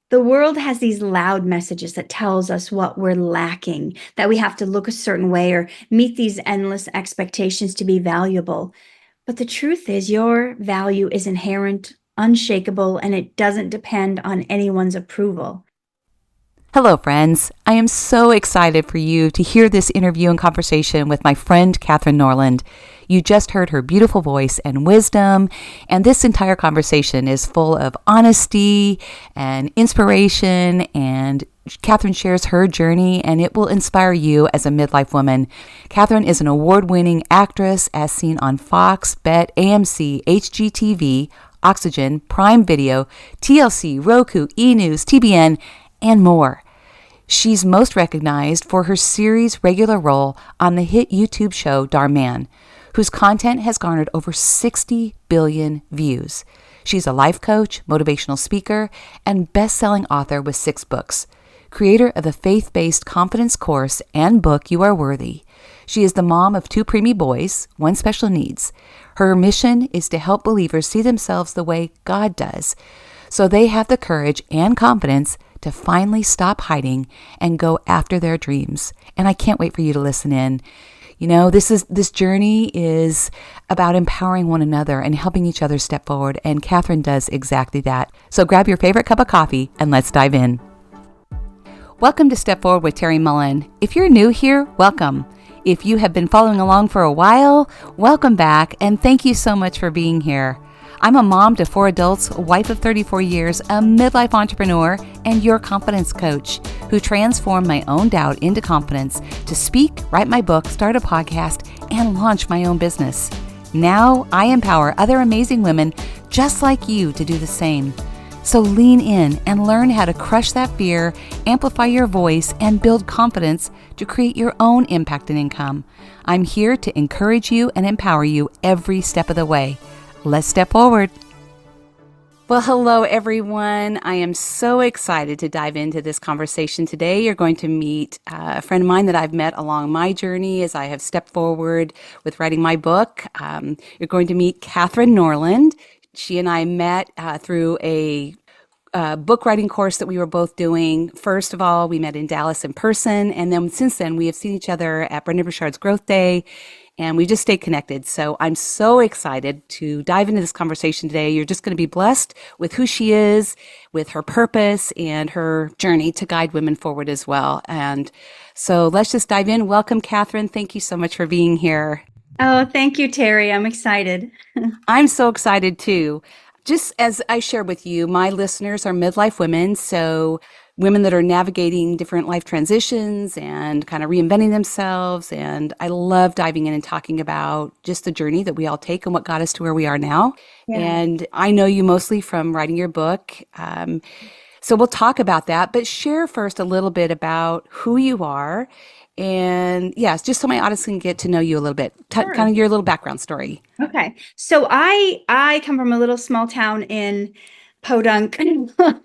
The world has these loud messages that tells us what we're lacking, that we have to look a certain way or meet these endless expectations to be valuable. But the truth is, your value is inherent, unshakable, and it doesn't depend on anyone's approval. Hello, friends. I am so excited for you to hear this interview and conversation with my friend, Katherine Norland. You just heard her beautiful voice and wisdom, and this entire conversation is full of honesty and inspiration, and Katherine shares her journey, and it will inspire you as a midlife woman. Katherine is an award-winning actress as seen on Fox, BET, AMC, HGTV, Oxygen, Prime Video, TLC, Roku, E! News, TBN, and more. She's most recognized for her series regular role on the hit YouTube show Dhar Mann, whose content has garnered over 60 billion views. She's a life coach, motivational speaker, and best-selling author with 6 books, creator of the faith-based confidence course and book You Are Worthy. She is the mom of 2 preemie boys, 1 special needs. Her mission is to help believers see themselves the way God does, so they have the courage and confidence to finally stop hiding and go after their dreams. And I can't wait for you to listen in. You know, this journey is about empowering one another and helping each other step forward, and Katherine does exactly that. So grab your favorite cup of coffee and let's dive in. Welcome to Step Forward with Terry Mullen. If you're new here, welcome. If you have been following along for a while, welcome back, and thank you so much for being here. I'm a mom to 4 adults, a wife of 34 years, a midlife entrepreneur, and your confidence coach who transformed my own doubt into confidence to speak, write my book, start a podcast, and launch my own business. Now I empower other amazing women just like you to do the same. So lean in and learn how to crush that fear, amplify your voice, and build confidence to create your own impact and income. I'm here to encourage you and empower you every step of the way. Let's step forward. Well, hello, everyone. I am so excited to dive into this conversation today. You're going to meet a friend of mine that I've met along my journey as I have stepped forward with writing my book. You're going to meet Katherine Norland. She and I met through a book writing course that we were both doing. First of all, we met in Dallas in person, and then since then, we have seen each other at Brendon Burchard's Growth Day, and we just stayed connected. So I'm so excited to dive into this conversation today. You're just going to be blessed with who she is, with her purpose, and her journey to guide women forward as well. And so let's just dive in. Welcome, Katherine. Thank you so much for being here. Oh, thank you, Terry. I'm excited. I'm so excited too. Just as I shared with you, my listeners are midlife women, so women that are navigating different life transitions and kind of reinventing themselves. And I love diving in and talking about just the journey that we all take and what got us to where we are now. Yeah. And I know you mostly from writing your book. So we'll talk about that, but share first a little bit about who you are. And yes, just so my audience can get to know you a little bit, kind Sure. of your little background story. Okay. So I come from a little small town in Podunk,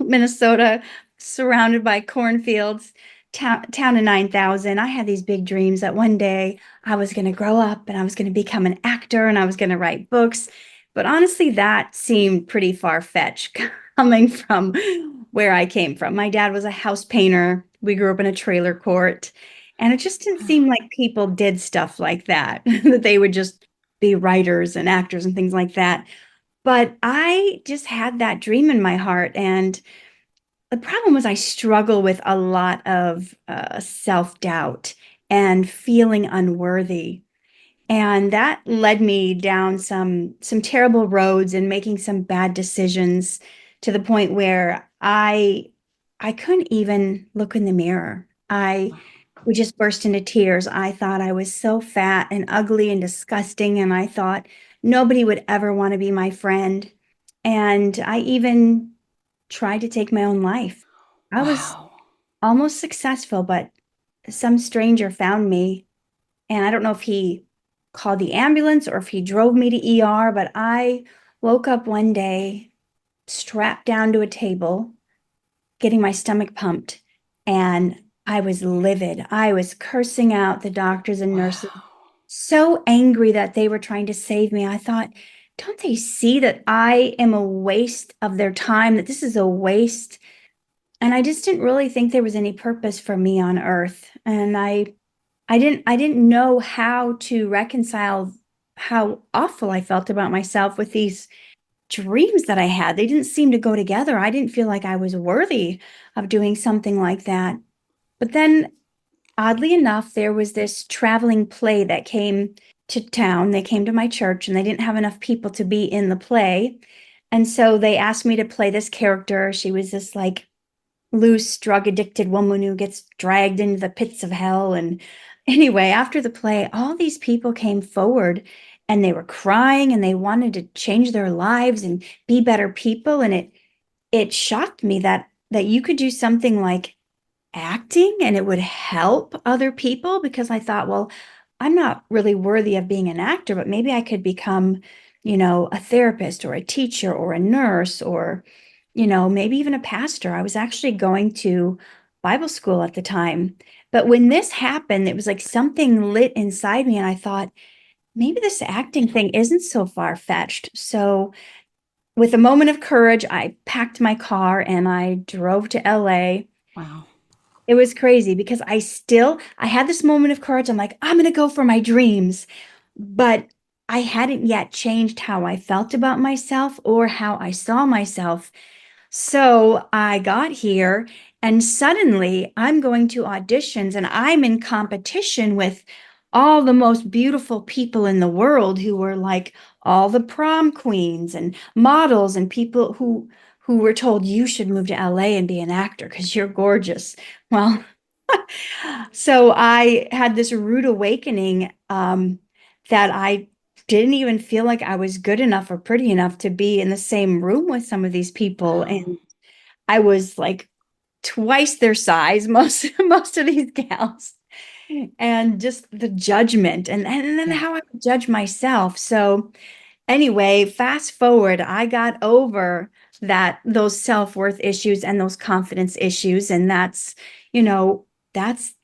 Minnesota, surrounded by cornfields, town of 9,000. I had these big dreams that one day I was going to grow up and I was going to become an actor and I was going to write books. But honestly, that seemed pretty far-fetched coming from where I came from. My dad was a house painter. We grew up in a trailer court, and it just didn't seem like people did stuff like that, that they would just be writers and actors and things like that. But I just had that dream in my heart. And the problem was I struggle with a lot of self-doubt and feeling unworthy. And that led me down some terrible roads and making some bad decisions to the point where I couldn't even look in the mirror. I would just burst into tears. I thought I was so fat and ugly and disgusting, and I thought nobody would ever want to be my friend. And I even tried to take my own life. I was Wow. almost successful, but some stranger found me, and I don't know if he called the ambulance or if he drove me to ER, but I woke up one day strapped down to a table, getting my stomach pumped, and I was livid. I was cursing out the doctors and nurses, Wow. so angry that they were trying to save me. I thought, don't they see that I am a waste of their time, that this is a waste And I just didn't really think there was any purpose for me on earth. And I didn't know how to reconcile how awful I felt about myself with these dreams that I had. They didn't seem to go together. I didn't feel like I was worthy of doing something like that. But then, oddly enough, there was this traveling play that came to town. They came to my church and they didn't have enough people to be in the play. And so they asked me to play this character. She was this like loose, drug addicted woman who gets dragged into the pits of hell. And anyway, after the play, all these people came forward and they were crying and they wanted to change their lives and be better people. And it shocked me that you could do something like acting and it would help other people, because I thought, well, I'm not really worthy of being an actor, but maybe I could become, a therapist or a teacher or a nurse or, maybe even a pastor. I was actually going to Bible school at the time. But when this happened, it was like something lit inside me, and I thought, maybe this acting thing isn't so far-fetched. So, with a moment of courage, I packed my car and I drove to LA. Wow. It was crazy because I had this moment of courage. I'm like, I'm going to go for my dreams. But I hadn't yet changed how I felt about myself or how I saw myself. So I got here and suddenly I'm going to auditions and I'm in competition with all the most beautiful people in the world who were like all the prom queens and models and people who were told you should move to LA and be an actor because you're gorgeous. Well, so I had this rude awakening, that I didn't even feel like I was good enough or pretty enough to be in the same room with some of these people. Wow. And I was like twice their size, most of these gals. And just the judgment and then Yeah. how I would judge myself. So anyway, fast forward, I got over those self-worth issues and those confidence issues. And that's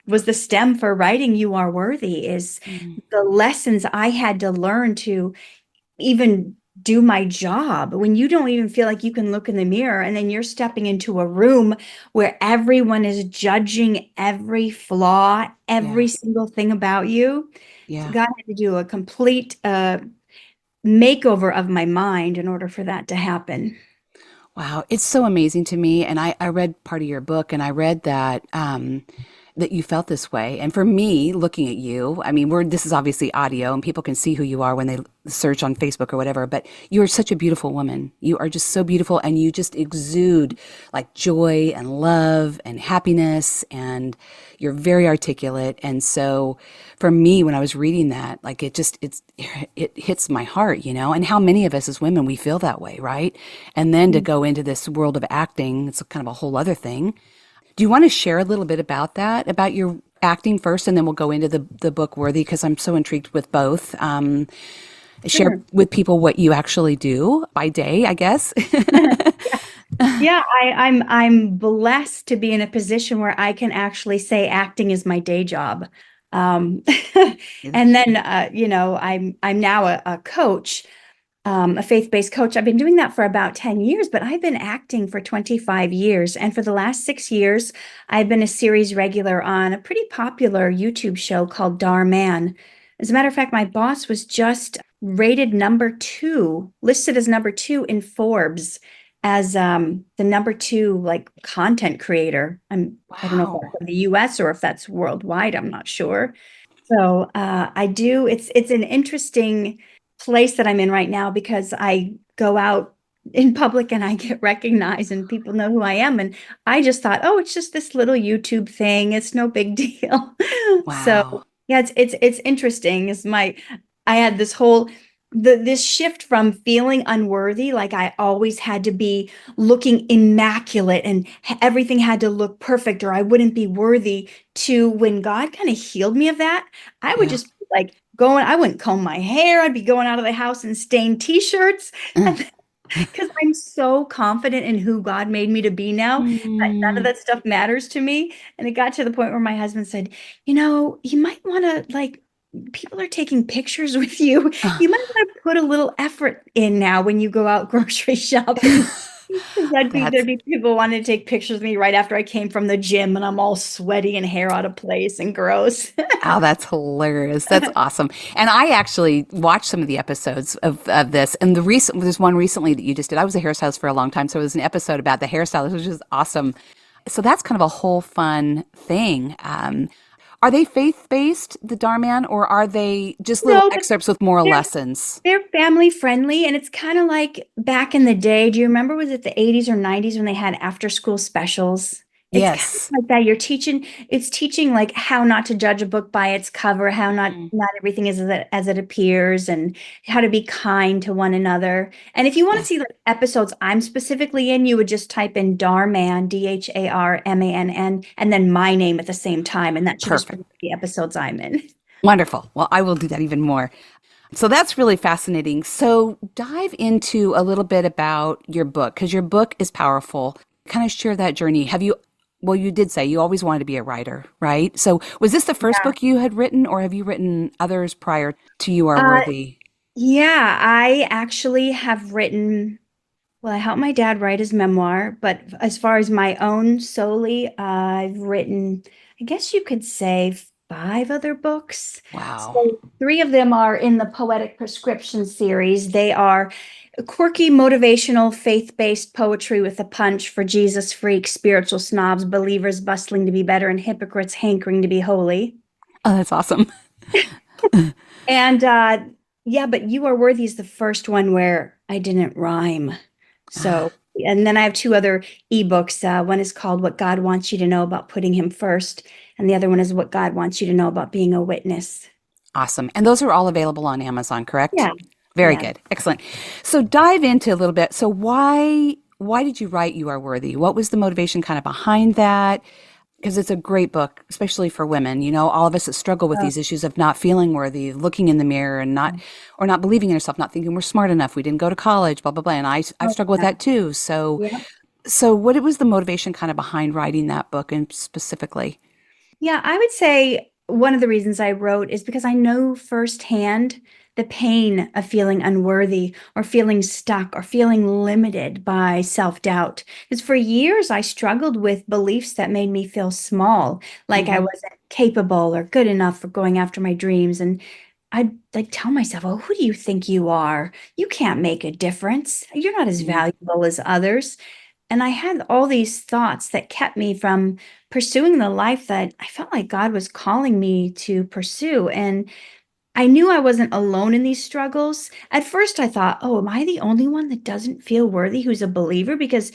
was the stem for writing You Are Worthy, is Mm. the lessons I had to learn to even do my job. When you don't even feel like you can look in the mirror, and then you're stepping into a room where everyone is judging every flaw, every Yeah. single thing about you. So Yeah. God had to do a complete makeover of my mind in order for that to happen. Wow, it's so amazing to me. And I read part of your book, and I read that that you felt this way. And for me, looking at you, I mean, this is obviously audio, and people can see who you are when they search on Facebook or whatever. But you are such a beautiful woman. You are just so beautiful, and you just exude like joy and love and happiness, and you're very articulate. And so, for me, when I was reading that, like it hits my heart, you know. And how many of us as women we feel that way, right? And then to go into this world of acting, it's kind of a whole other thing. Do you want to share a little bit about that, about your acting first, and then we'll go into the book Worthy, because I'm so intrigued with both. Share Sure. with people what you actually do by day, I guess. Yeah, I'm blessed to be in a position where I can actually say acting is my day job. Um, and then I'm now a coach, a faith-based coach. I've been doing that for about 10 years, but I've been acting for 25 years. And for the last 6 years, I've been a series regular on a pretty popular YouTube show called Dhar Mann. As a matter of fact, my boss was just rated number two, listed as number two in Forbes as the number two like content creator. I don't know if Wow. that's in the US or if that's worldwide, I'm not sure. So I do. It's an interesting place that I'm in right now because I go out in public and I get recognized and people know who I am. And I just thought, oh, it's just this little YouTube thing. It's no big deal. So Wow. yeah, it's interesting. I had this shift from feeling unworthy, like I always had to be looking immaculate and everything had to look perfect or I wouldn't be worthy, to when God kind of healed me of that. I would Yeah. just be like I wouldn't comb my hair. I'd be going out of the house in stained t-shirts. Mm. And because I'm so confident in who God made me to be now, that none of Mm. that stuff matters to me. And it got to the point where my husband said, you might want to like, people are taking pictures with you. Uh, You might want to put a little effort in now when you go out grocery shopping. That's there'd be people wanting to take pictures of me right after I came from the gym and I'm all sweaty and hair out of place and gross. Oh, that's hilarious. That's awesome. And I actually watched some of the episodes of this. And there's one recently that you just did. I was a hairstylist for a long time. So it was an episode about the hairstylist, which is awesome. So that's kind of a whole fun thing. Are they faith-based, the Dhar Mann, or are they just little No, but excerpts with moral they're lessons? they're family friendly and it's kind of like back in the day. Do you remember was it the 80s or 90s when they had after school specials? It's kind of Yes. like that. It's teaching like how not to judge a book by its cover, how Mm, not everything is as it appears, and how to be kind to one another. And if you want to yes. see the episodes I'm specifically in, you would just type in Dharman, Dharmann, and then my name at the same time, and that should just bring Perfect. up the episodes I'm in. Wonderful. Well, I will do that even more. So that's really fascinating. So dive into a little bit about your book because your book is powerful. Kind of share that journey. Well, you did say you always wanted to be a writer, right? So was this the first Yeah. book you had written or have you written others prior to You Are Uh, Worthy? Yeah, I actually have written, well, I helped my dad write his memoir, but as far as my own solely, I've written, I guess you could say five other books. Wow. So three of them are in the Poetic Prescription series. They are quirky, motivational, faith-based poetry with a punch for Jesus freaks, spiritual snobs, believers bustling to be better, and hypocrites hankering to be holy. Oh, that's awesome. And yeah, but You Are Worthy is the first one where I didn't rhyme. So, and then I have two other ebooks. One is called What God Wants You to Know About Putting Him First, and the other one is What God Wants You to Know About Being a Witness. Awesome. And those are all available on Amazon, correct? Yeah, Very yeah. good. Excellent. So dive into a little bit. So why did you write You Are Worthy? What was the motivation kind of behind that? Because it's a great book, especially for women. You know, all of us that struggle with Uh, these issues of not feeling worthy, looking in the mirror and not, or not believing in yourself, not thinking we're smart enough, we didn't go to college, blah, blah, blah. And I've oh, struggled with yeah. that too. So, Yeah. so what was the motivation kind of behind writing that book and specifically? Yeah, I would say one of the reasons I wrote is because I know firsthand the pain of feeling unworthy or feeling stuck or feeling limited by self-doubt. Because for years I struggled with beliefs that made me feel small, like I Mm-hmm. wasn't capable or good enough for going after my dreams. And I'd like tell myself, oh, who do you think you are? You can't make a difference. You're not as valuable as others. And I had all these thoughts that kept me from pursuing the life that I felt like God was calling me to pursue. And I knew I wasn't alone in these struggles. At first, I thought, oh, am I the only one that doesn't feel worthy who's a believer? Because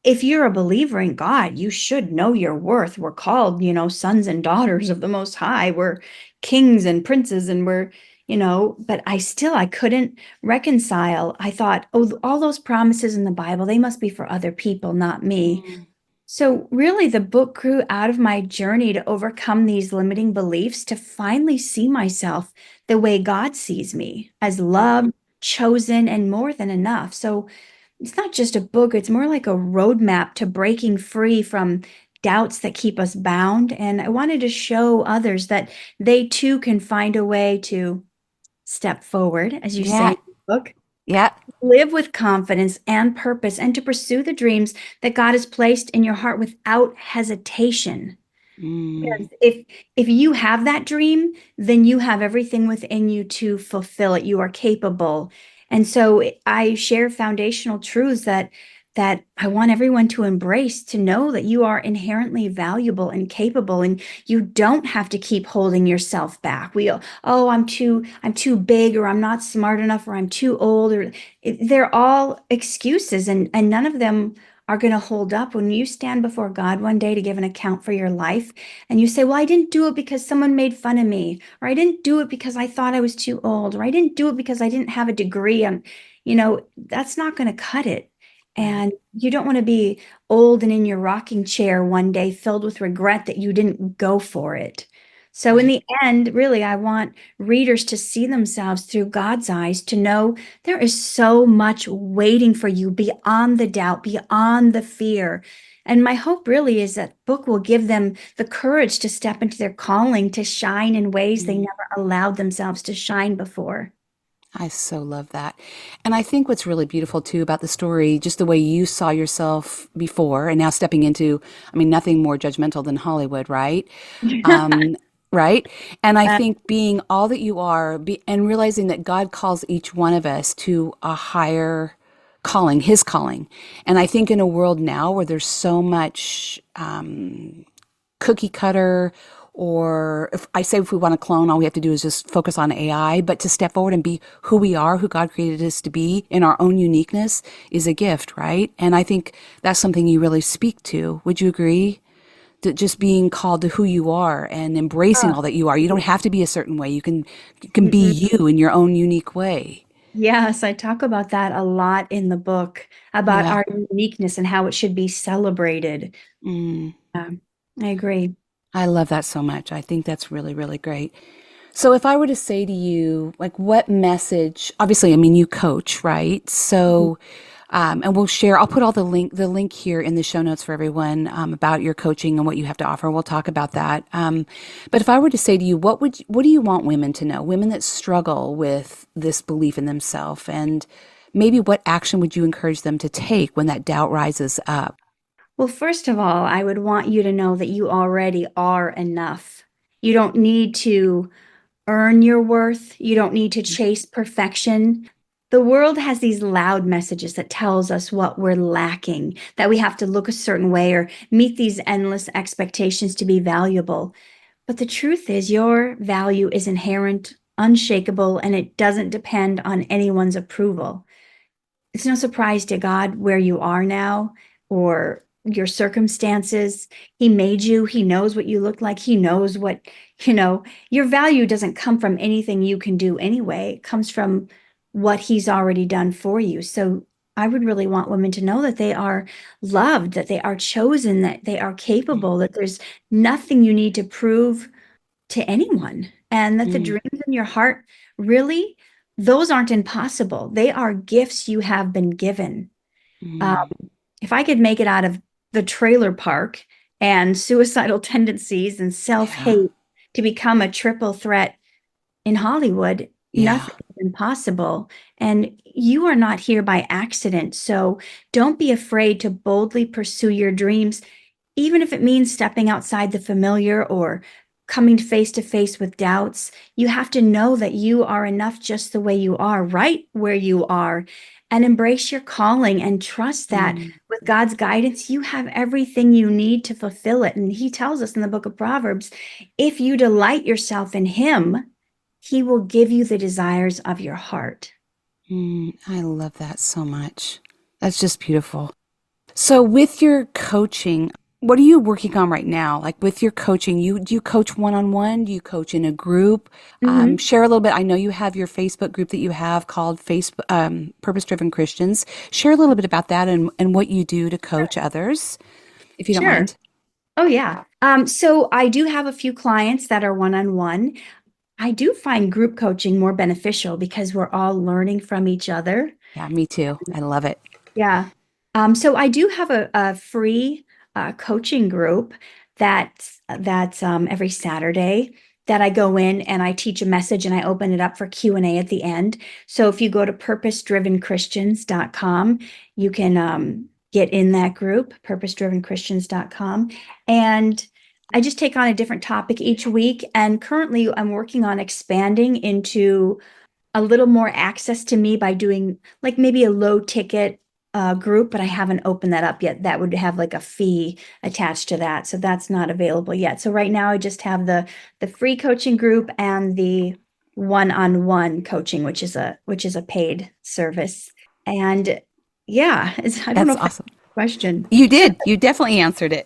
if you're a believer in God, you should know your worth. We're called, sons and daughters of the Most High. We're kings and princes, and but I couldn't reconcile. I thought, oh, all those promises in the Bible, they must be for other people, not me. Mm-hmm. So, really, the book grew out of my journey to overcome these limiting beliefs to finally see myself the way God sees me as loved, chosen, and more than enough. So, it's not just a book, it's more like a roadmap to breaking free from doubts that keep us bound. And I wanted to show others that they too can find a way to step forward, as you say Yeah. in the book, Yeah. live with confidence and purpose, and to pursue the dreams that God has placed in your heart without hesitation. Mm. Because if you have that dream, then you have everything within you to fulfill it. You are capable. And so I share foundational truths that I want everyone to embrace, to know that you are inherently valuable and capable, and you don't have to keep holding yourself back. Oh, I'm too big, or I'm not smart enough, or I'm too old, or they're all excuses, and none of them are going to hold up when you stand before God one day to give an account for your life. And you say, well, I didn't do it because someone made fun of me, or I didn't do it because I thought I was too old, or I didn't do it because I didn't have a degree. And, that's not going to cut it. Right. And you don't want to be old and in your rocking chair one day filled with regret that you didn't go for it. So, in Right. the end, really, I want readers to see themselves through God's eyes, to know there is so much waiting for you beyond the doubt, beyond the fear. And my hope really is that book will give them the courage to step into their calling, to shine in ways they Mm. never allowed themselves to shine before. I so love that. And I think what's really beautiful too about the story, just the way you saw yourself before and now stepping into, I mean, nothing more judgmental than Hollywood, right? Um, right? And I Uh, think being all that you are and realizing that God calls each one of us to a higher calling, his calling. And I think in a world now where there's so much cookie cutter, or if we want to clone, all we have to do is just focus on AI, but to step forward and be who we are, who God created us to be in our own uniqueness is a gift, right? And I think that's something you really speak to. Would you agree? That just being called to who you are and embracing oh, all that you are. You don't have to be a certain way. You can be mhm. you in your own unique way. Yes, I talk about that a lot in the book about Yeah. our uniqueness and how it should be celebrated. Mm. Um, I agree. I love that so much. I think that's really, really great. So if I were to say to you, like, what message, obviously, I mean, you coach, right? Mhm. So, and we'll share, I'll put all the link here in the show notes for everyone, about your coaching and what you have to offer. We'll talk about that. But if I were to say to you, what do you want women to know? Women that struggle with this belief in themselves, and maybe what action would you encourage them to take when that doubt rises up? Well, first of all, I would want you to know that you already are enough. You don't need to earn your worth. You don't need to chase perfection. The world has these loud messages that tells us what we're lacking, that we have to look a certain way or meet these endless expectations to be valuable. But the truth is your value is inherent, unshakable, and it doesn't depend on anyone's approval. It's no surprise to God where you are now or your circumstances. He made you, He knows what you look like, He knows what, your value doesn't come from anything you can do anyway. It comes from what He's already done for you. So I would really want women to know that they are loved, that they are chosen, that they are capable, that there's nothing you need to prove to anyone, and that the Mm, dreams in your heart, really, those aren't impossible. They are gifts you have been given. Um, mm, if I could make it out of the trailer park and suicidal tendencies and yeah. self-hate to become a triple threat in Hollywood, Yeah. nothing is impossible. And you are not here by accident. So don't be afraid to boldly pursue your dreams, even if it means stepping outside the familiar or coming face to face with doubts. You have to know that you are enough just the way you are, right where you are, and embrace your calling and trust that Mm, with God's guidance, you have everything you need to fulfill it. And He tells us in the book of Proverbs, if you delight yourself in Him, He will give you the desires of your heart. I love that so much. That's just beautiful. So with your coaching, what are you working on right now? Like with your coaching, do you coach one on one? Do you coach in a group? Mhm. Share a little bit. I know you have your Facebook group that you have called Facebook Purpose Driven Christians. Share a little bit about that and what you do to coach others, if you don't Sure. mind. Oh, yeah. So I do have a few clients that are one-on-one. I do find group coaching more beneficial because we're all learning from each other. Yeah, me too. I love it. Yeah. So I do have a free coaching group that's every Saturday that I go in and I teach a message and I open it up for Q&A at the end. So if you go to purposedrivenchristians.com, you can get in that group, purposedrivenchristians.com. And I just take on a different topic each week. And currently I'm working on expanding into a little more access to me by doing like maybe a low ticket group, but I haven't opened that up yet. That would have like a fee attached to that. So that's not available yet. So right now I just have the free coaching group and the one-on-one coaching, which is a paid service. And yeah, I don't know That's if that's awesome. a question. You So did. You definitely answered it.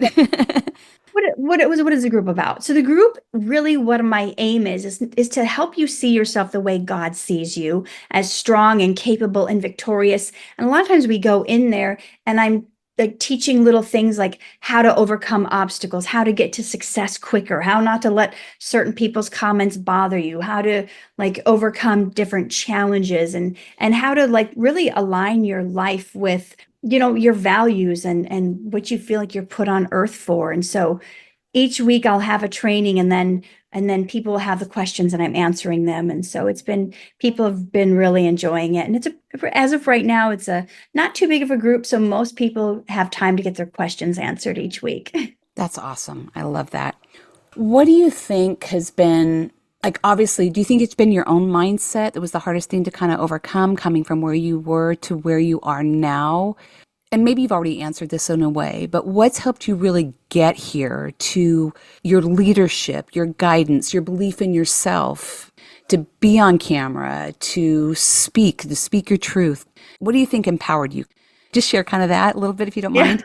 what is the group about? So the group, really what my aim is to help you see yourself the way God sees you, as strong and capable and victorious. And a lot of times we go in there and I'm like teaching little things like how to overcome obstacles, how to get to success quicker, how not to let certain people's comments bother you, how to like overcome different challenges, and how to like really align your life with your values and what you feel like you're put on earth for. And so each week I'll have a training, and then people have the questions and I'm answering them. And so people have been really enjoying it. And as of right now, it's a not too big of a group. So most people have time to get their questions answered each week. That's awesome. I love that. What do you think has been, like, obviously, do you think it's been your own mindset that was the hardest thing to kind of overcome, coming from where you were to where you are now? And maybe you've already answered this in a way, but what's helped you really get here to your leadership, your guidance, your belief in yourself, to be on camera, to speak your truth? What do you think empowered you? Just share kind of that a little bit if you don't Yeah. mind.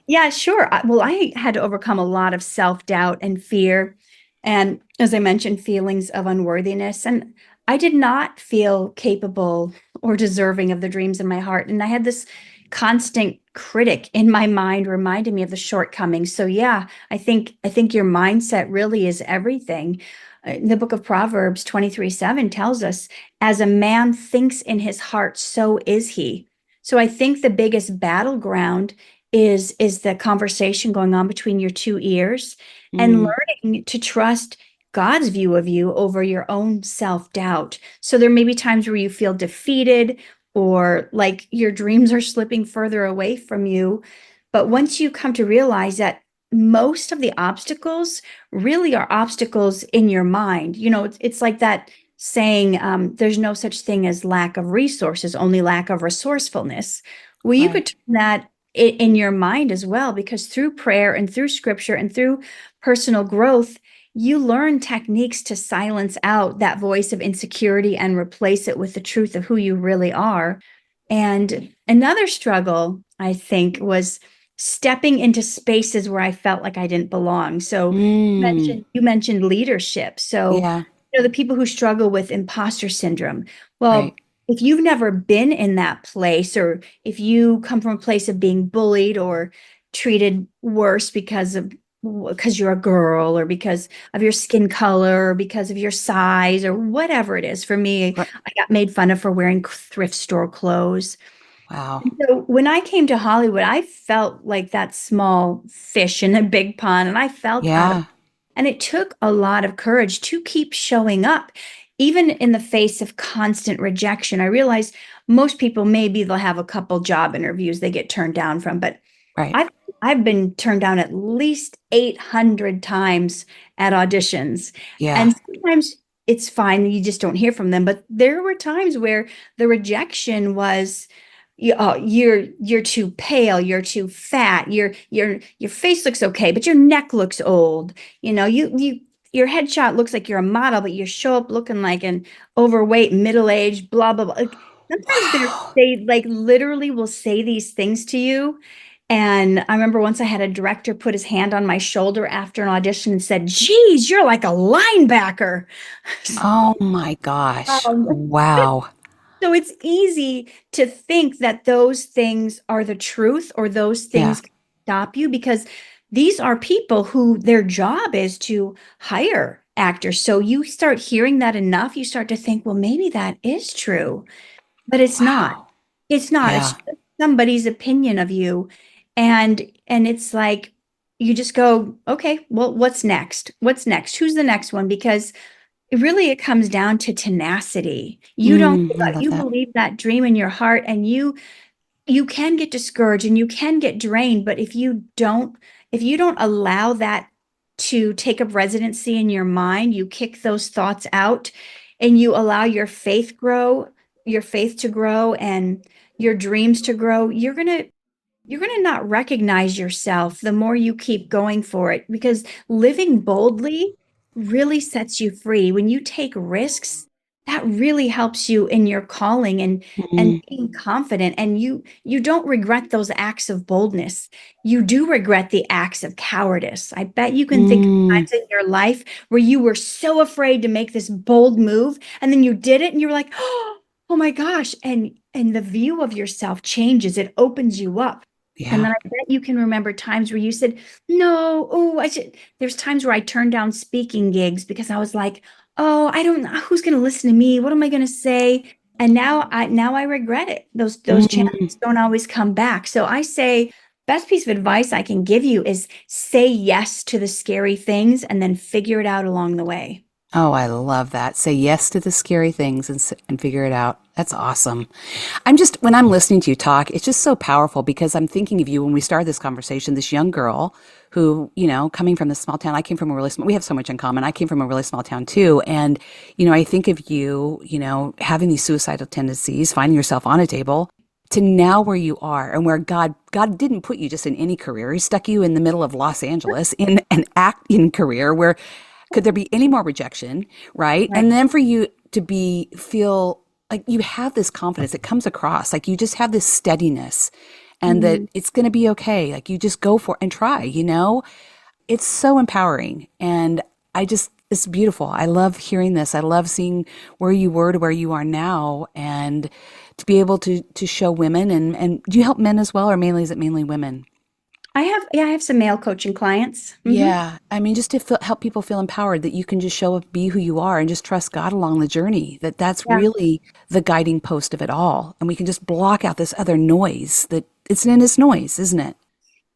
Yeah, sure. Well, I had to overcome a lot of self-doubt and fear. And as I mentioned, feelings of unworthiness. And I did not feel capable or deserving of the dreams in my heart. And I had this constant critic in my mind reminding me of the shortcomings. So yeah, I think your mindset really is everything. The book of Proverbs 23:7 tells us, as a man thinks in his heart, so is he. So I think the biggest battleground is the conversation going on between your two ears, and Mm, learning to trust God's view of you over your own self-doubt. So there may be times where you feel defeated or like your dreams are slipping further away from you. But once you come to realize that most of the obstacles really are obstacles in your mind, it's like that saying, there's no such thing as lack of resources, only lack of resourcefulness. Well, you right, could turn that in your mind as well, because through prayer and through scripture and through personal growth, you learn techniques to silence out that voice of insecurity and replace it with the truth of who you really are. And another struggle, I think, was stepping into spaces where I felt like I didn't belong. So mm, you mentioned leadership. So, yeah, the people who struggle with imposter syndrome. Well, right, if you've never been in that place, or if you come from a place of being bullied or treated worse because you're a girl, or because of your skin color, or because of your size, or whatever it is. For me, right. I got made fun of for wearing thrift store clothes. Wow, So when I came to Hollywood, I felt like that small fish in a big pond, and I felt out of, yeah, and it took a lot of courage to keep showing up, even in the face of constant rejection. I realized most people, maybe they'll have a couple job interviews they get turned down from, but right, I've I've been turned down at least 800 times at auditions. yeah, And sometimes it's fine, you just don't hear from them. But there were times where the rejection was, you're too pale, you're too fat, your face looks okay, but your neck looks old. Your headshot looks like you're a model, but you show up looking like an overweight, middle-aged, blah blah blah. Like, sometimes wow. they like literally will say these things to you. And I remember once I had a director put his hand on my shoulder after an audition and said, "Geez, you're like a linebacker." Oh my gosh. Um, Wow. so it's easy to think that those things are the truth, or those Yeah. things can stop you, because these are people who their job is to hire actors. So you start hearing that enough, you start to think, well, maybe that is true, but it's not. Wow. It's not. It's Yeah. just somebody's opinion of you. And it's like you just go, okay, well, what's next? What's next? Who's the next one? Because it comes down to tenacity. You don't give I up. love You that. believe that dream in your heart, and you can get discouraged and you can get drained, but if you don't allow that to take up residency in your mind, you kick those thoughts out, and you allow your faith to grow, and your dreams to grow, you're going to not recognize yourself the more you keep going for it, because living boldly really sets you free. When you take risks, that really helps you in your calling, and Mm, being confident, and you don't regret those acts of boldness. You do regret the acts of cowardice. I bet you can think of mm, times in your life where you were so afraid to make this bold move, and then you did it and you were like, oh my gosh, and the view of yourself changes. It opens you up. And yeah. then I bet you can remember times where you said, no, oh, I should. There's times where I turned down speaking gigs because I was like, oh, I don't know who's going to listen to me. What am I going to say? And now I regret it. Those chances Mm, don't always come back. So I say, best piece of advice I can give you is say yes to the scary things and then figure it out along the way. Oh, I love that. Say yes to the scary things and figure it out. That's awesome. When I'm listening to you talk, it's just so powerful because I'm thinking of you when we started this conversation, this young girl who, coming from this small town, I came from a really small, we have so much in common. I came from a really small town too. And, I think of you, having these suicidal tendencies, finding yourself on a table to now where you are and where God didn't put you just in any career. He stuck you in the middle of Los Angeles in an acting career where could there be any more rejection, right? Right. And then for you to feel like you have this confidence, it comes across like you just have this steadiness and that Mhm. it's going to be okay. Like you just go for it and try. It's so empowering. And it's beautiful. I love hearing this. I love seeing where you were to where you are now and to be able to show women and do you help men as well, or mainly is it mainly women? I have some male coaching clients. Yeah. I mean, just to help people feel empowered that you can just show up, be who you are, and just trust God along the journey, that's Yeah. really the guiding post of it all. And we can just block out this other noise that it's in this noise, isn't it?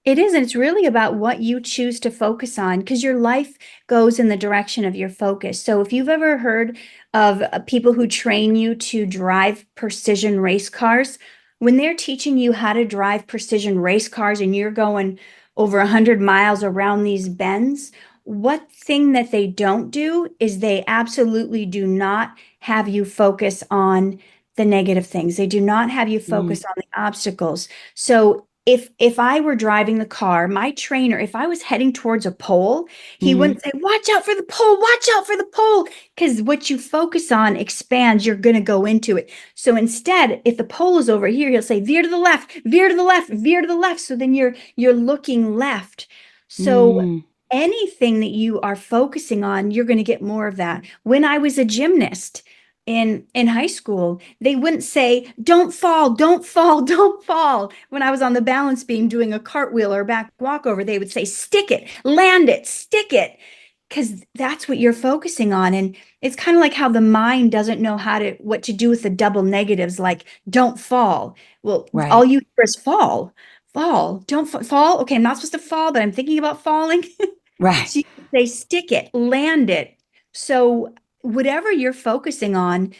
It is, and it's really about what you choose to focus on because your life goes in the direction of your focus. So, if you've ever heard of people who train you to drive precision race cars, when they're teaching you how to drive precision race cars and you're going over 100 miles around these bends, what thing that they don't do is they absolutely do not have you focus on the negative things. They do not have you Mm, focus on the obstacles. So if I were driving the car, my trainer, if I was heading towards a pole, he mm, wouldn't say, "Watch out for the pole, watch out for the pole," because what you focus on expands, you're going to go into it. So instead, if the pole is over here, he'll say, "Veer to the left, veer to the left, veer to the left." So then you're looking left. So mm, anything that you are focusing on, you're going to get more of that. When I was a gymnast in high school, they wouldn't say, "Don't fall, don't fall, don't fall." When I was on the balance beam doing a cartwheel or a back walkover, they would say, "Stick it, land it, stick it." Because that's what you're focusing on. And it's kind of like how the mind doesn't know what to do with the double negatives, like don't fall. Well, all right, you hear is fall, fall, don't fall. Okay, I'm not supposed to fall, but I'm thinking about falling. right. So you can say stick it, land it. So whatever you're focusing on,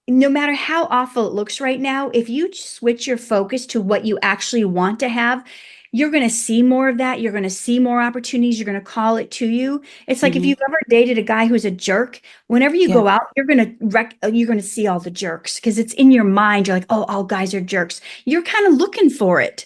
no matter how awful it looks right now, if you switch your focus to what you actually want to have, you're going to see more of that. You're going to see more opportunities. You're going to call it to you. It's like if Hmm. you've ever dated a guy who's a jerk, whenever you Yeah, go out, you're going to see all the jerks because it's in your mind. You're like, "Oh, all guys are jerks." You're kind of looking for it.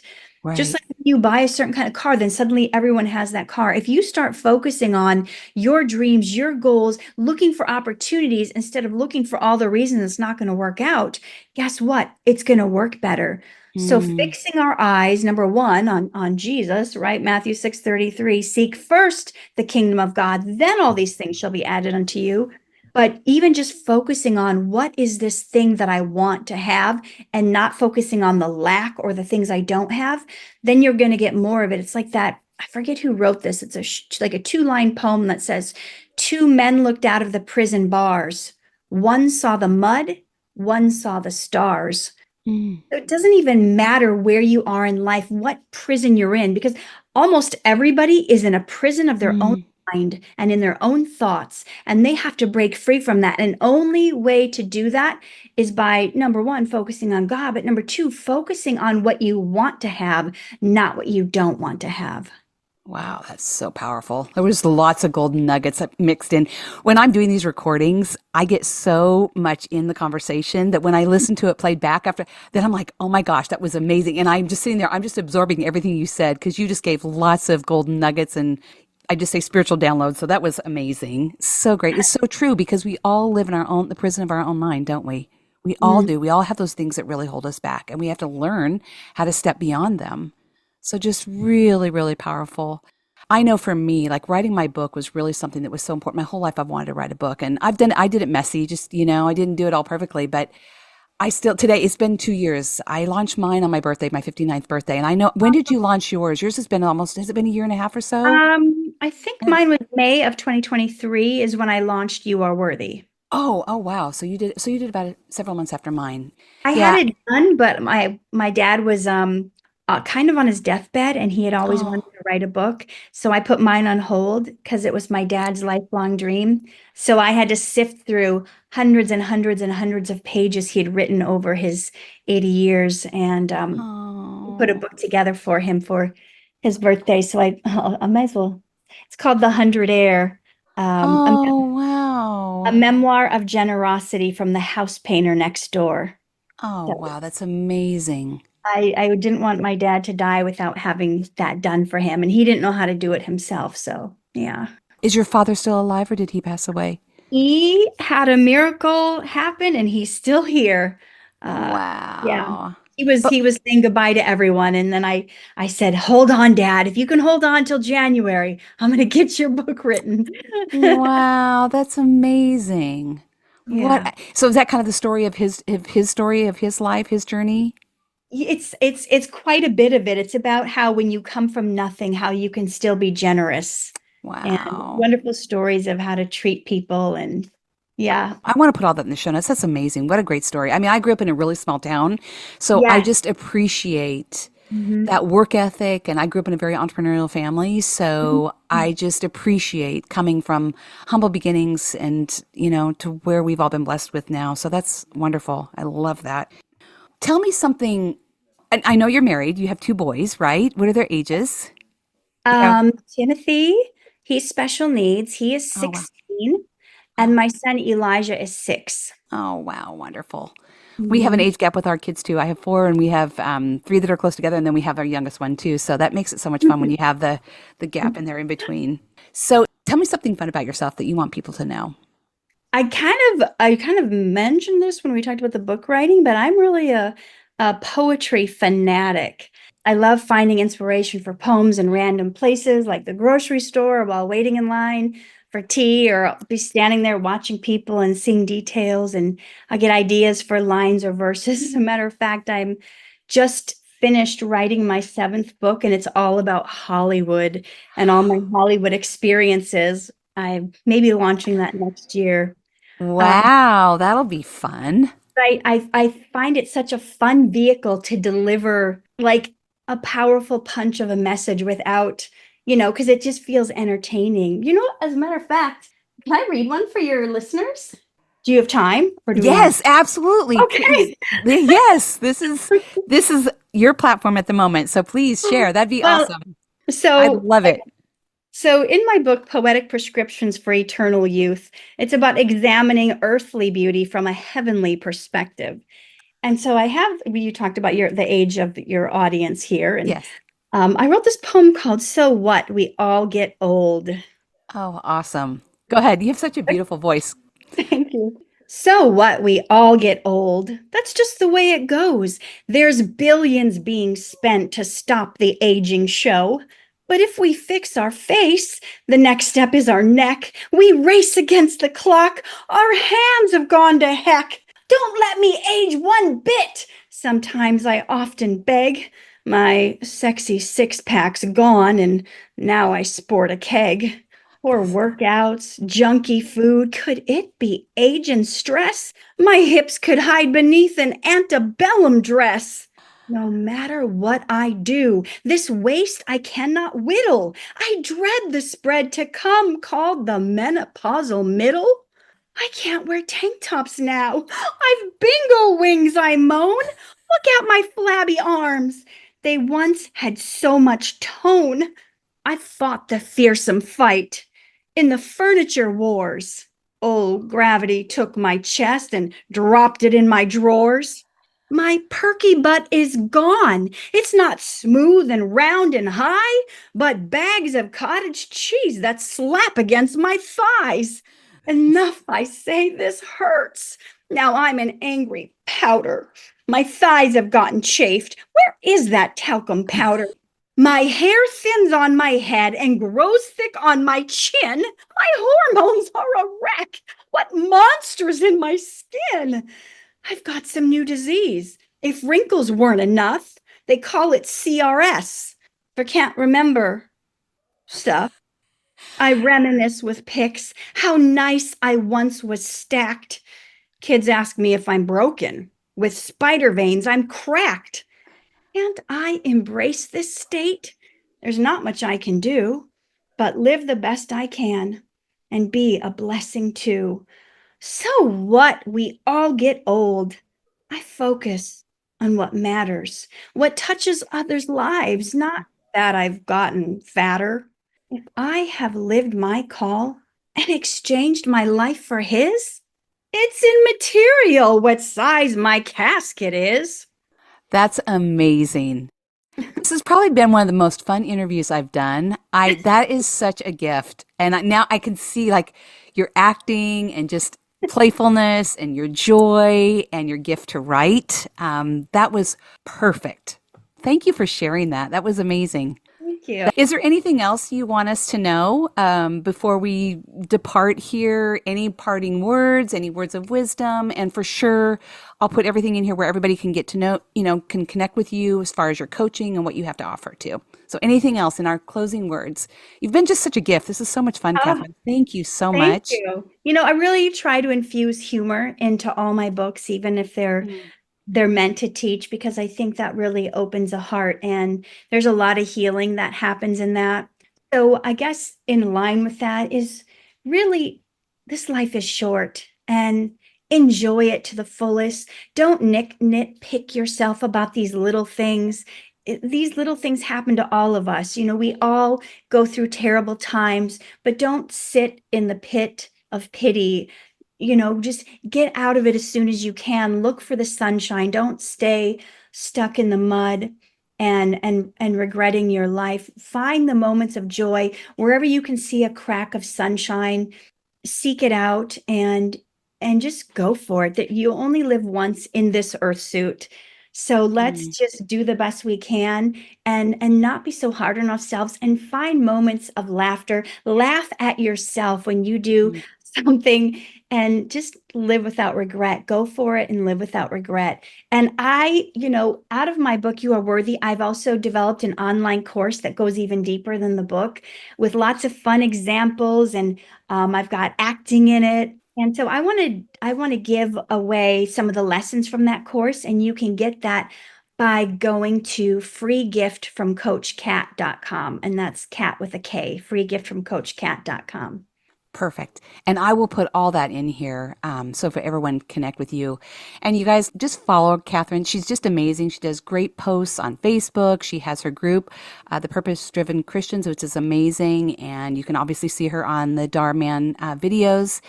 Just right. like if you buy a certain kind of car, then suddenly everyone has that car. If you start focusing on your dreams, your goals, looking for opportunities instead of looking for all the reasons it's not going to work out, guess what? It's going to work better. So Mm, fixing our eyes, number one, on Jesus, right? Matthew 6:33, seek first the kingdom of God, then all these things shall be added unto you. But even just focusing on what is this thing that I want to have and not focusing on the lack or the things I don't have, then you're going to get more of it. It's like that. I forget who wrote this. It's like a two-line poem that says, "Two men looked out of the prison bars. One saw the mud, one saw the stars." mm, So it doesn't even matter where you are in life, what prison you're in, because almost everybody is in a prison of their own mm. mind and in their own thoughts, and they have to break free from that. And only way to do that is by number one, focusing on God, but number two, focusing on what you want to have, not what you don't want to have. Wow, that's so powerful. There was lots of golden nuggets mixed in. When I'm doing these recordings, I get so much in the conversation that when I listen to it played back after, then I'm like, oh my gosh, that was amazing. And I'm just sitting there, I'm just absorbing everything you said because you just gave lots of golden nuggets and I just say spiritual downloads. So that was amazing. So great. It's so true because we all live in the prison of our own mind, don't we? We all Mm. do. We all have those things that really hold us back and we have to learn how to step beyond them. So just really, really powerful. I know for me, like writing my book was really something that was so important. My whole life I've wanted to write a book and I did it messy, just, I didn't do it all perfectly, but today, it's been 2 years. I launched mine on my birthday, my 59th birthday. And I know, when did you launch yours? Yours has it been a year and a half or so? I think And, mine was May of 2023 is when I launched You Are Worthy. oh, wow. So you did about several months after mine. I had Yeah. it done, but my dad was kind of on his deathbed, and he had always wanted Oh, to write a book. So I put mine on hold because it was my dad's lifelong dream. So I had to sift through hundreds and hundreds and hundreds of pages he had written over his 80 years and put a oh, book together for him for his birthday. So I might as well. It's called The Hundred Air, oh, a wow. memoir of generosity from the house painter next door. Oh, So wow. That's amazing. I didn't want my dad to die without having that done for him, and he didn't know how to do it himself. So yeah, Is your father still alive or did he pass away? he had a miracle happen, and he's still here. Uh, yeah, Wow. he But was saying goodbye to everyone, and then I said, "Hold on, Dad. If you can hold on till January, I'm gonna get your book written." wow, that's amazing. Yeah. So is that kind of the story of his story of his life, his journey? It's quite a bit of it. It's about how when you come from nothing, how you can still be generous and Wow. wonderful stories of how to treat people and yeah. I want to put all that in the show notes. That's amazing. What a great story. I mean, I grew up in a really small town, so I Yes. just appreciate Hmm. that work ethic. And I grew up in a very entrepreneurial family, so I just appreciate coming from humble beginnings and, to where we've all been blessed with now. So that's wonderful. I love that. Tell me something. I know you're married. You have two boys, right? What are their ages? Yeah. Timothy, he's special needs. He is Oh, wow. 16, and Oh, my son Elijah is 6. oh, wow. Wonderful. We have an Hmm. age gap with our kids too. I have four, and we have three that are close together, and then we have our youngest one too. So that makes it so much fun when you have the gap in there in between. So tell me something fun about yourself that you want people to know. I kind of mentioned this when we talked about the book writing, but I'm really a poetry fanatic. I love finding inspiration for poems in random places like the grocery store or while waiting in line for tea, or I'll be standing there watching people and seeing details, and I get ideas for lines or verses. As a matter of fact, I'm just finished writing my 7th book, and it's all about Hollywood and all my Hollywood experiences. I may be launching that next year. Um, Wow, that'll be fun. I find it such a fun vehicle to deliver like a powerful punch of a message without, because it just feels entertaining. As a matter of fact, can I read one for your listeners? Do you have time or do we want Yes, absolutely. Please. Okay. Yes, this is your platform at the moment. So please share. That'd be Well, awesome. I so love it. so in my book, Poetic Prescriptions for Eternal Youth, it's about examining earthly beauty from a heavenly perspective. And so you talked about the age of your audience here, and Yes. I wrote this poem called "So What? We All Get Old." Oh, awesome. Go ahead. You have such a beautiful voice. Thank you. So what? We all get old. That's just the way it goes. There's billions being spent to stop the aging show. But if we fix our face, the next step is our neck. We race against the clock. Our hands have gone to heck. Don't let me age one bit. Sometimes I often beg. My sexy six-pack's gone, and now I sport a keg. Poor workouts, junky food. Could it be age and stress? My hips could hide beneath an antebellum dress. No matter what I do, this waist I cannot whittle. I dread the spread to come, called the menopausal middle. I can't wear tank tops now. I've bingo wings, I moan. Look at my flabby arms. They once had so much tone. I fought the fearsome fight in the furniture wars. Old gravity took my chest and dropped it in my drawers. My perky butt is gone. It's not smooth and round and high, but bags of cottage cheese that slap against my thighs. Enough, I say, this hurts. Now I'm an angry powder. My thighs have gotten chafed. Where is that talcum powder? My hair thins on my head and grows thick on my chin. My hormones are a wreck. What monsters in my skin! I've got some new disease. If wrinkles weren't enough, they call it CRS for can't remember stuff. I reminisce with pics how nice I once was stacked. Kids ask me if I'm broken. With spider veins, I'm cracked. Can't I embrace this state? There's not much I can do, but live the best I can and be a blessing too. So what? We all get old. I focus on what matters, what touches others' lives, not that I've gotten fatter. If I have lived my call and exchanged my life for his, it's immaterial what size my casket is. That's amazing. This has probably been one of the most fun interviews I've done. That is such a gift. And now I can see like your acting and just playfulness and your joy and your gift to write. That was perfect. Thank you for sharing that. That was amazing. Thank you. Is there anything else you want us to know before we depart here? Any parting words, any words of wisdom? And for sure, I'll put everything in here where everybody can get to know, can connect with you as far as your coaching and what you have to offer too. So anything else in our closing words? You've been just such a gift. This is so much fun, Oh, Katherine. Thank you so thank much. you. I really try to infuse humor into all my books, even if they're meant to teach, because I think that really opens a heart, and there's a lot of healing that happens in that. So I guess in line with that is really, this life is short, and enjoy it to the fullest. Don't nitpick yourself about these little things. These little things happen to all of us. We all go through terrible times, but don't sit in the pit of pity. Just get out of it as soon as you can. Look for the sunshine. Don't stay stuck in the mud and regretting your life. Find the moments of joy wherever you can see a crack of sunshine. Seek it out and just go for it. That you only live once in this earth suit. So let's Mm, just do the best we can and not be so hard on ourselves, and find moments of laughter. Laugh at yourself when you do mm, something, and just live without regret. Go for it and live without regret. And out of my book, You Are Worthy, I've also developed an online course that goes even deeper than the book, with lots of fun examples, and I've got acting in it. And so I want to give away some of the lessons from that course, and you can get that by going to freegiftfromcoachkat.com, and that's cat with a K, freegiftfromcoachkat.com. Perfect. And I will put all that in here so for everyone connect with you. And you guys just follow Katherine. She's just amazing. She does great posts on Facebook. She has her group, The Purpose Driven Christians, which is amazing. And you can obviously see her on the Dhar Mann videos,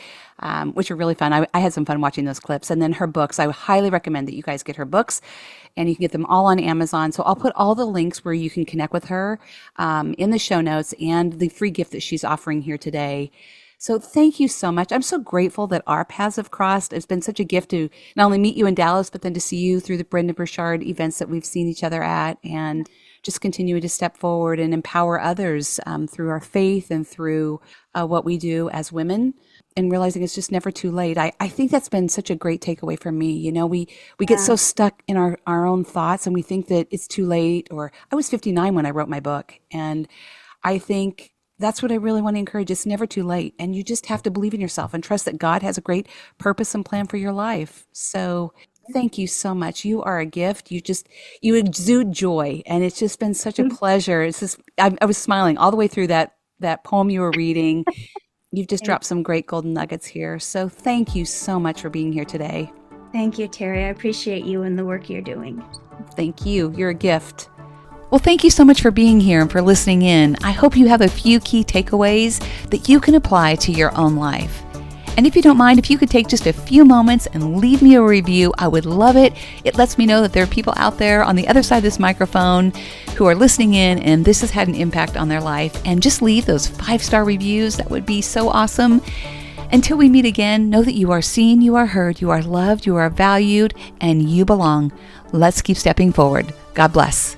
which are really fun. I had some fun watching those clips. And then her books. I would highly recommend that you guys get her books. And you can get them all on Amazon. So I'll put all the links where you can connect with her in the show notes, and the free gift that she's offering here today. So thank you so much. I'm so grateful that our paths have crossed. It's been such a gift to not only meet you in Dallas, but then to see you through the Brenda Burchard events that we've seen each other at, and just continue to step forward and empower others through our faith and through what we do as women, and realizing it's just never too late. I think that's been such a great takeaway for me. We get Yeah. so stuck in our own thoughts, and we think that it's too late. Or I was 59 when I wrote my book, and I think that's what I really want to encourage. It's never too late. And you just have to believe in yourself and trust that God has a great purpose and plan for your life. So thank you so much. You are a gift. You exude joy. And it's just been such a pleasure. It's just, I was smiling all the way through that poem you were reading. You've just Thank dropped some great golden nuggets here. So thank you so much for being here today. thank you, Terry. I appreciate you and the work you're doing. Thank you. You're a gift. Well, thank you so much for being here and for listening in. I hope you have a few key takeaways that you can apply to your own life. And if you don't mind, if you could take just a few moments and leave me a review, I would love it. It lets me know that there are people out there on the other side of this microphone who are listening in, and this has had an impact on their life. And just leave those 5-star reviews. That would be so awesome. Until we meet again, know that you are seen, you are heard, you are loved, you are valued, and you belong. Let's keep stepping forward. God bless.